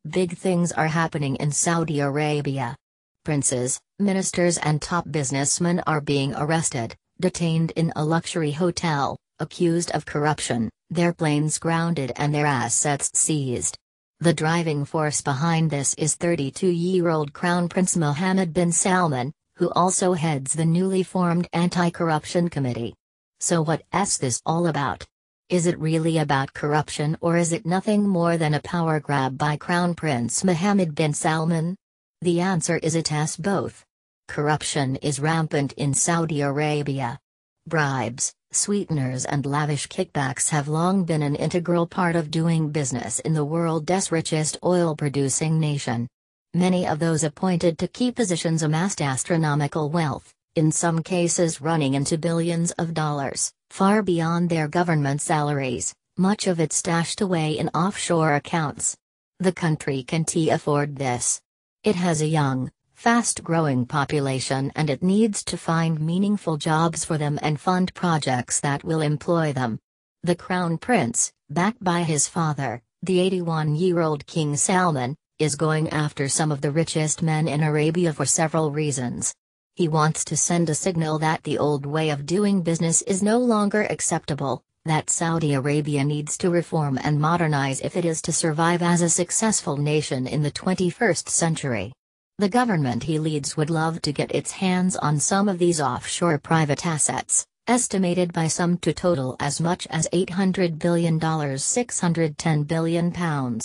Big things are happening in Saudi Arabia. Princes, ministers and top businessmen are being arrested, detained in a luxury hotel, accused of corruption, their planes grounded and their assets seized. The driving force behind this is 32-year-old Crown Prince Mohammed bin Salman, who also heads the newly formed Anti-Corruption Committee. So what's this all about? Is it really about corruption, or is it nothing more than a power grab by Crown Prince Mohammed bin Salman? The answer is it has both. Corruption is rampant in Saudi Arabia. Bribes, sweeteners and lavish kickbacks have long been an integral part of doing business in the world's richest oil-producing nation. Many of those appointed to key positions amassed astronomical wealth, in some cases running into billions of dollars, far beyond their government salaries, much of it stashed away in offshore accounts. The country can't afford this. It has a young, fast-growing population and it needs to find meaningful jobs for them and fund projects that will employ them. The Crown Prince, backed by his father, the 81-year-old King Salman, is going after some of the richest men in Arabia for several reasons. He wants to send a signal that the old way of doing business is no longer acceptable, that Saudi Arabia needs to reform and modernize if it is to survive as a successful nation in the 21st century. The government he leads would love to get its hands on some of these offshore private assets, estimated by some to total as much as $800 billion, £610 billion.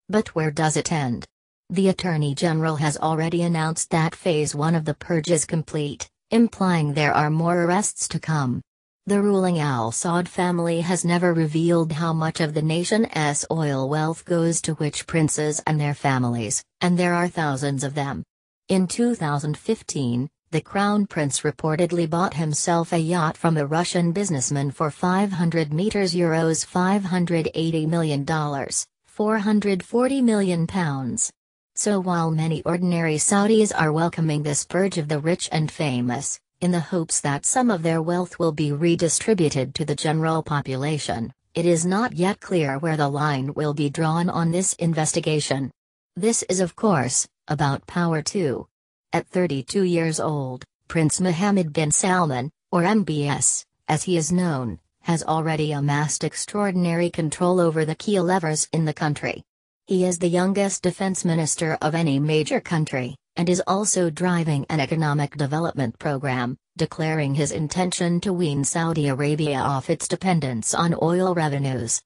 But where does it end? The Attorney General has already announced that Phase 1 of the purge is complete, implying there are more arrests to come. The ruling Al Saud family has never revealed how much of the nation's oil wealth goes to which princes and their families, and there are thousands of them. In 2015, the Crown Prince reportedly bought himself a yacht from a Russian businessman for €500 million, $580 million, £440 million. So while many ordinary Saudis are welcoming this purge of the rich and famous, in the hopes that some of their wealth will be redistributed to the general population, it is not yet clear where the line will be drawn on this investigation. This is of course, about power too. At 32 years old, Prince Mohammed bin Salman, or MBS, as he is known, has already amassed extraordinary control over the key levers in the country. He is the youngest defense minister of any major country, and is also driving an economic development program, declaring his intention to wean Saudi Arabia off its dependence on oil revenues.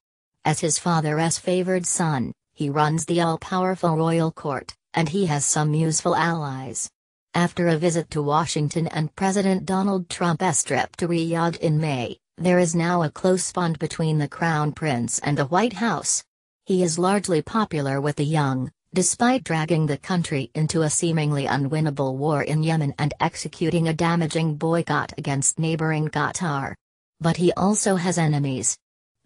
As his father's favored son, he runs the all-powerful royal court, and he has some useful allies. After a visit to Washington and President Donald Trump's trip to Riyadh in May, there is now a close bond between the Crown Prince and the White House. He is largely popular with the young, despite dragging the country into a seemingly unwinnable war in Yemen and executing a damaging boycott against neighboring Qatar. But he also has enemies.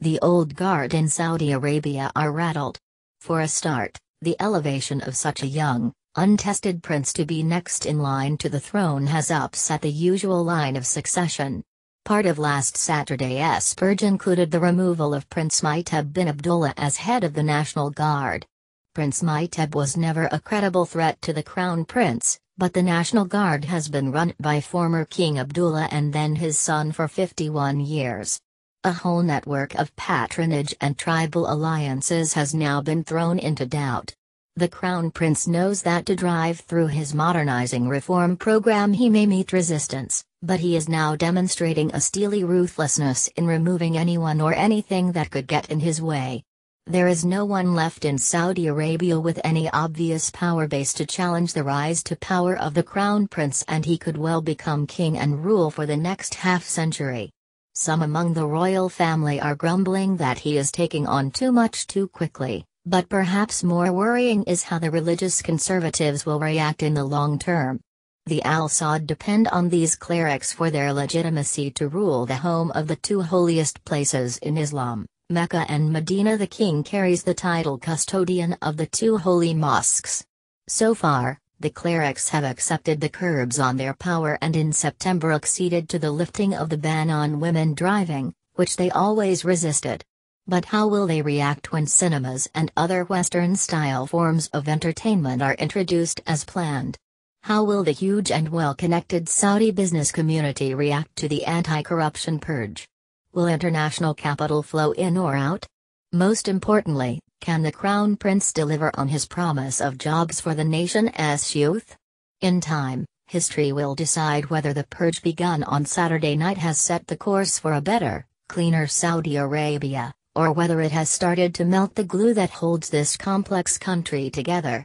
The old guard in Saudi Arabia are rattled. For a start, the elevation of such a young, untested prince to be next in line to the throne has upset the usual line of succession. Part of last Saturday's purge included the removal of Prince Mohammed bin Abdullah as head of the National Guard. Prince Mohammed was never a credible threat to the Crown Prince, but the National Guard has been run by former King Abdullah and then his son for 51 years. A whole network of patronage and tribal alliances has now been thrown into doubt. The Crown Prince knows that to drive through his modernizing reform program he may meet resistance, but he is now demonstrating a steely ruthlessness in removing anyone or anything that could get in his way. There is no one left in Saudi Arabia with any obvious power base to challenge the rise to power of the Crown Prince, and he could well become king and rule for the next half-century. Some among the royal family are grumbling that he is taking on too much too quickly, but perhaps more worrying is how the religious conservatives will react in the long term. The Al Saud depend on these clerics for their legitimacy to rule the home of the two holiest places in Islam, Mecca and Medina. The king carries the title custodian of the two holy mosques. So far, the clerics have accepted the curbs on their power and in September acceded to the lifting of the ban on women driving, which they always resisted. But how will they react when cinemas and other Western-style forms of entertainment are introduced as planned? How will the huge and well-connected Saudi business community react to the anti-corruption purge? Will international capital flow in or out? Most importantly, can the Crown Prince deliver on his promise of jobs for the nation's youth? In time, history will decide whether the purge begun on Saturday night has set the course for a better, cleaner Saudi Arabia, or whether it has started to melt the glue that holds this complex country together.